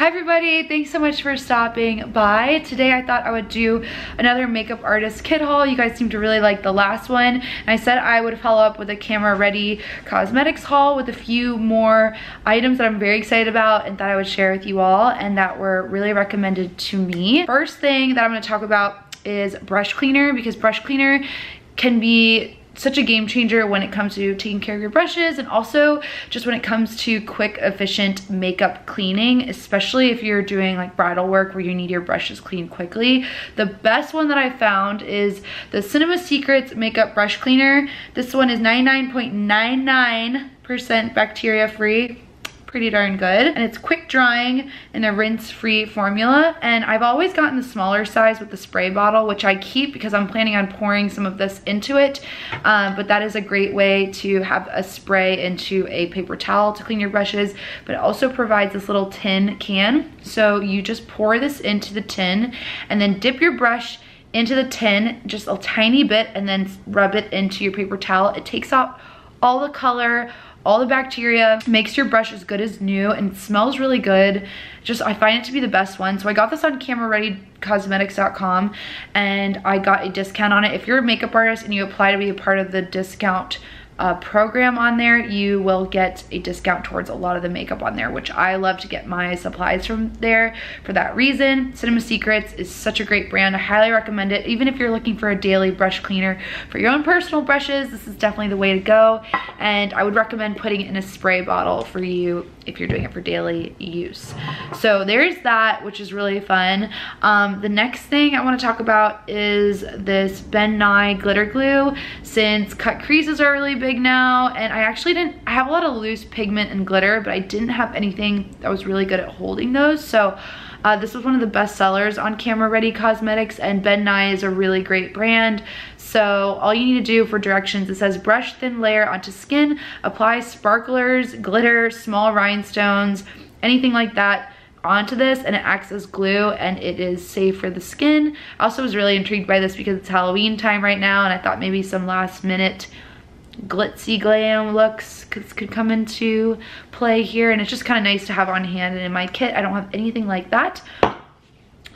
Hi everybody, thanks so much for stopping by. Today I thought I would do another makeup artist kit haul. You guys seem to really like the last one. And I said I would follow up with a camera ready cosmetics haul with a few more items that I'm very excited about and thought I would share with you all and that were really recommended to me. First thing that I'm gonna talk about is brush cleaner, because brush cleaner can be such a game changer when it comes to taking care of your brushes and also just when it comes to quick, efficient makeup cleaning, especially if you're doing like bridal work where you need your brushes cleaned quickly. The best one that I found is the Cinema Secrets Makeup Brush Cleaner. This one is 99.99% bacteria free. Pretty darn good, and it's quick drying in a rinse-free formula. And I've always gotten the smaller size with the spray bottle, which I keep because I'm planning on pouring some of this into it, but that is a great way to have a spray into a paper towel to clean your brushes. But it also provides this little tin can, so you just pour this into the tin and then dip your brush into the tin just a tiny bit and then rub it into your paper towel. It takes out all the color, all the bacteria, makes your brush as good as new, and it smells really good. Just, I find it to be the best one. So I got this on camerareadycosmetics.com and I got a discount on it. If you're a makeup artist and you apply to be a part of the discount program on there, you will get a discount towards a lot of the makeup on there, which I love to get my supplies from there for that reason. Cinema Secrets is such a great brand. I highly recommend it. Even if you're looking for a daily brush cleaner for your own personal brushes, this is definitely the way to go. And I would recommend putting it in a spray bottle for you if you're doing it for daily use. So there's that, which is really fun. The next thing I want to talk about is this Ben Nye glitter glue. Since cut creases are really big now, and I have a lot of loose pigment and glitter, but I didn't have anything that was really good at holding those. So this was one of the best sellers on Camera Ready Cosmetics, and Ben Nye is a really great brand. So all you need to do for directions, it says brush thin layer onto skin, apply sparklers, glitter, small rhinestones, anything like that onto this, and it acts as glue and it is safe for the skin. I also was really intrigued by this because it's Halloween time right now, and I thought maybe some last minute glitzy glam looks could come into play here, and it's just kind of nice to have on hand. And in my kit I don't have anything like that,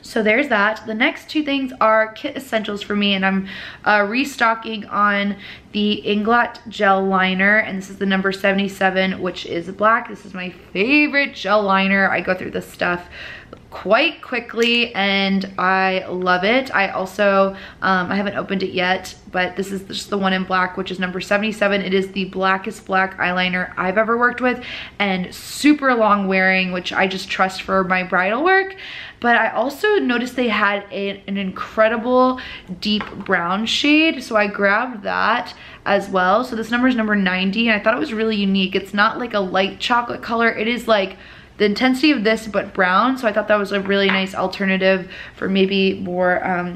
so there's that. The next two things are kit essentials for me, and I'm restocking on the Inglot gel liner, and this is the number 77, which is black. This is my favorite gel liner. I go through this stuff quite quickly and I love it. I also, I haven't opened it yet, but this is just the one in black, which is number 77. It is the blackest black eyeliner I've ever worked with, and super long wearing, which I just trust for my bridal work. But I also noticed they had an incredible deep brown shade, so I grabbed that as well. So this number is number 90, and I thought it was really unique. It's not like a light chocolate color, it is like the intensity of this but brown, so I thought that was a really nice alternative for maybe more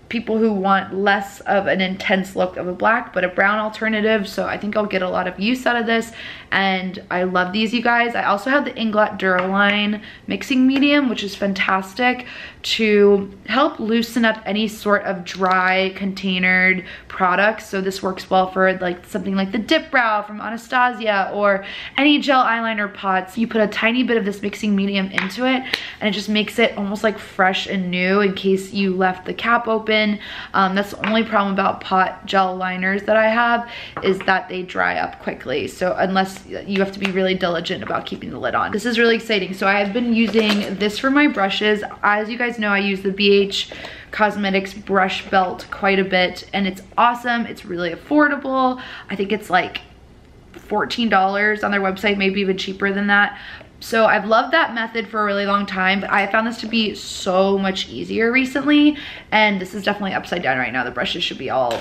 people who want less of an intense look of a black but a brown alternative. So I think I'll get a lot of use out of this, and I love these, you guys. I also have the Inglot Duraline mixing medium, which is fantastic to help loosen up any sort of dry containered products. So this works well for like something like the Dip Brow from Anastasia or any gel eyeliner pots. You put a tiny bit of this mixing medium into it and it just makes it almost like fresh and new in case you left the cap open. That's the only problem about pot gel liners that I have, is that they dry up quickly. So unless you have to be really diligent about keeping the lid on. This is really exciting. So I have been using this for my brushes. As you guys know, I use the BH Cosmetics brush belt quite a bit, and it's awesome. It's really affordable. I think it's like $14 on their website, maybe even cheaper than that. So I've loved that method for a really long time, but I found this to be so much easier recently, and this is definitely upside down right now. The brushes should be all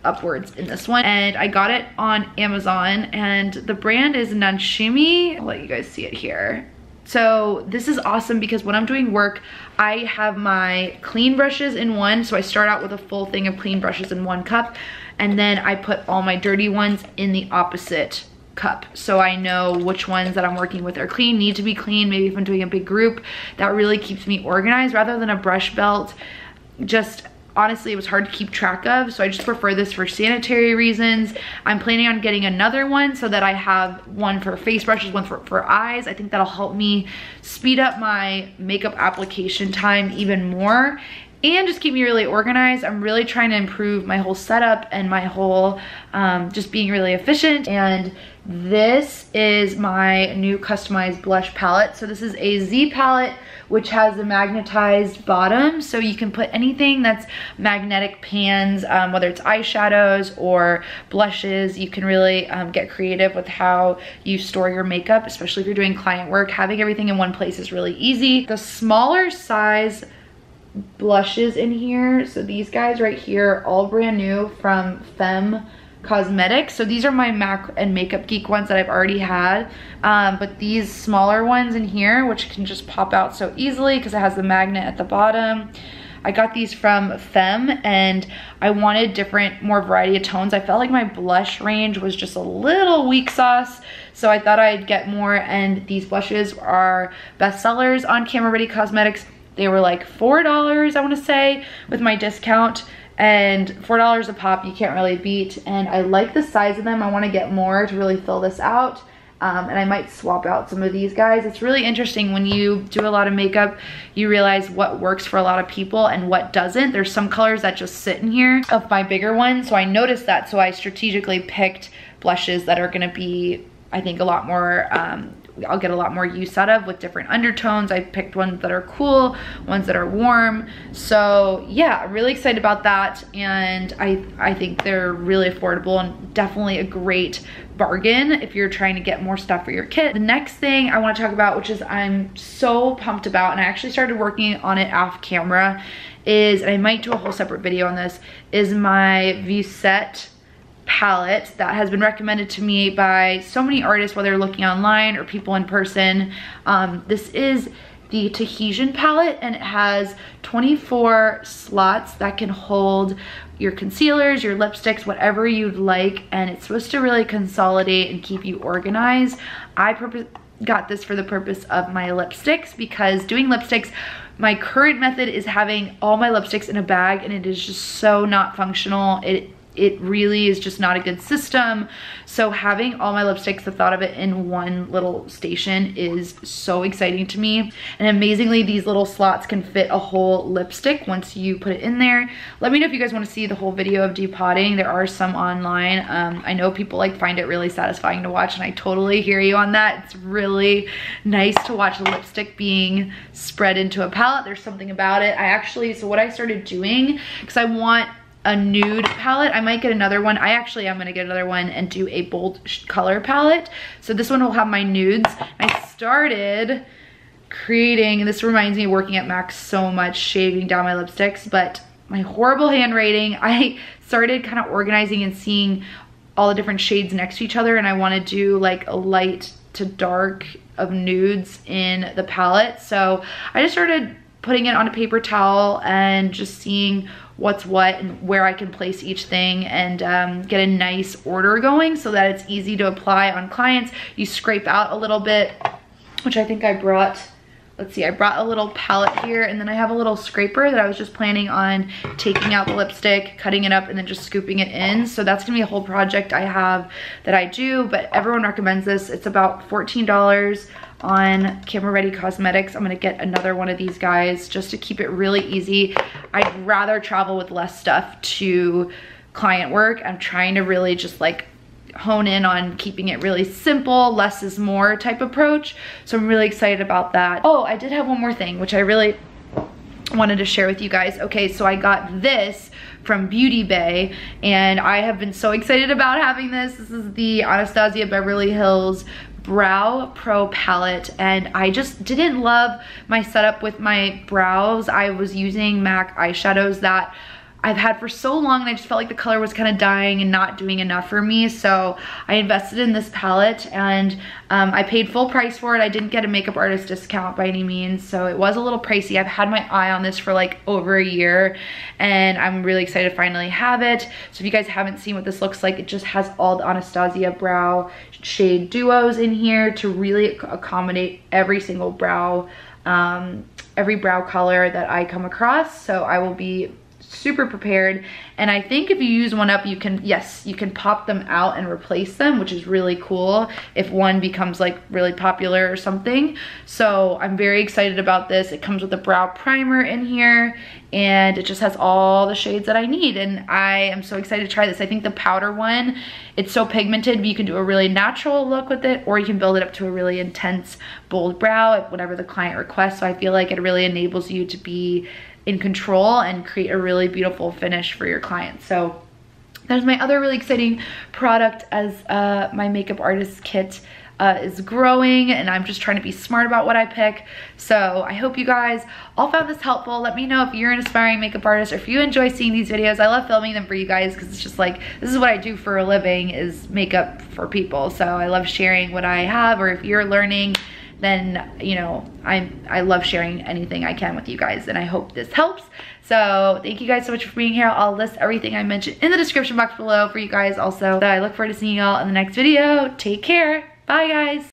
upwards in this one, and I got it on Amazon, and the brand is Nanshimi. I'll let you guys see it here. So this is awesome because when I'm doing work, I have my clean brushes in one, so I start out with a full thing of clean brushes in one cup, and then I put all my dirty ones in the opposite cup, so I know which ones that I'm working with are clean, need to be clean. Maybe if I'm doing a big group, that really keeps me organized rather than a brush belt just honestly, it was hard to keep track of, so I just prefer this for sanitary reasons. I'm planning on getting another one so that I have one for face brushes, one for eyes. I think that'll help me speed up my makeup application time even more and just keep me really organized. I'm really trying to improve my whole setup and my whole just being really efficient. And this is my new customized blush palette. So this is a Z palette, which has a magnetized bottom, so you can put anything that's magnetic pans, whether it's eyeshadows or blushes. You can really get creative with how you store your makeup, especially if you're doing client work. Having everything in one place is really easy. The smaller size blushes in here, so these guys right here, all brand new from Femme Cosmetics. So these are my MAC and Makeup Geek ones that I've already had, but these smaller ones in here, which can just pop out so easily because it has the magnet at the bottom. I got these from Femme, and I wanted different, more variety of tones. I felt like my blush range was just a little weak sauce, so I thought I'd get more, and these blushes are bestsellers on Camera Ready Cosmetics. They were like $4, I want to say, with my discount, and $4 a pop you can't really beat. And I like the size of them. I want to get more to really fill this out, and I might swap out some of these guys. It's really interesting when you do a lot of makeup, you realize what works for a lot of people and what doesn't. There's some colors that just sit in here of my bigger ones, so I noticed that, so I strategically picked blushes that are going to be, I think, a lot more I'll get a lot more use out of, with different undertones. I picked ones that are cool, ones that are warm. So yeah, I'm really excited about that, and I think they're really affordable and definitely a great bargain if you're trying to get more stuff for your kit. The next thing I want to talk about, which is I'm so pumped about, and I actually started working on it off camera, is, and I might do a whole separate video on this, is my Vicette palette that has been recommended to me by so many artists, whether looking online or people in person. This is the Tahitian palette, and it has 24 slots that can hold your concealers, your lipsticks, whatever you'd like, and it's supposed to really consolidate and keep you organized. I got this for the purpose of my lipsticks, because doing lipsticks, my current method is having all my lipsticks in a bag, and it is just so not functional. It really is just not a good system. So having all my lipsticks, the thought of it in one little station is so exciting to me. And amazingly, these little slots can fit a whole lipstick once you put it in there. Let me know if you guys want to see the whole video of depotting. There are some online. I know people find it really satisfying to watch, and I totally hear you on that. It's really nice to watch the lipstick being spread into a palette. There's something about it. So what I started doing, because I want a nude palette, I might get another one. I'm gonna get another one and do a bold color palette. So this one will have my nudes. I started creating, and this reminds me of working at MAC so much, shaving down my lipsticks, but my horrible handwriting, I started kind of organizing and seeing all the different shades next to each other, and I want to do like a light to dark of nudes in the palette. So I just started putting it on a paper towel and just seeing what's what and where I can place each thing, and get a nice order going so that it's easy to apply on clients. You scrape out a little bit, which I think I brought, let's see, I brought a little palette here, and then I have a little scraper that I was just planning on taking out the lipstick, cutting it up, and then just scooping it in. So that's gonna be a whole project I have that I do, but everyone recommends this. It's about $14 on Camera Ready Cosmetics. I'm gonna get another one of these guys just to keep it really easy. I'd rather travel with less stuff to client work. I'm trying to really just hone in on keeping it really simple, less is more type approach. So I'm really excited about that. Oh, I did have one more thing, which I really wanted to share with you guys. Okay, so I got this from Beauty Bay, and I have been so excited about having this. This is the Anastasia Beverly Hills Brow Pro palette, and I just didn't love my setup with my brows. I was using MAC eyeshadows that I've had for so long, and I just felt like the color was kind of dying and not doing enough for me. So I invested in this palette, and I paid full price for it. I didn't get a makeup artist discount by any means, so it was a little pricey. I've had my eye on this for over a year, and I'm really excited to finally have it. So if you guys haven't seen what this looks like, it just has all the Anastasia brow shade duos in here to really accommodate every single brow, every brow color that I come across. So I will be super prepared. And I think if you use one up, you can, yes, you can pop them out and replace them, which is really cool if one becomes like really popular or something. So I'm very excited about this. It comes with a brow primer in here, and it just has all the shades that I need, and I am so excited to try this. I think the powder one, it's so pigmented, but you can do a really natural look with it, or you can build it up to a really intense bold brow, whatever the client requests. So I feel like it really enables you to be in control and create a really beautiful finish for your clients. So there's my other really exciting product as my makeup artist kit is growing, and I'm just trying to be smart about what I pick. So I hope you guys all found this helpful. Let me know if you're an aspiring makeup artist or if you enjoy seeing these videos. I love filming them for you guys because it's just like, this is what I do for a living, is makeup for people. So I love sharing what I have, or if you're learning, then, you know, I love sharing anything I can with you guys, and I hope this helps. So thank you guys so much for being here. I'll list everything I mentioned in the description box below for you guys also. So I look forward to seeing y'all in the next video. Take care. Bye guys.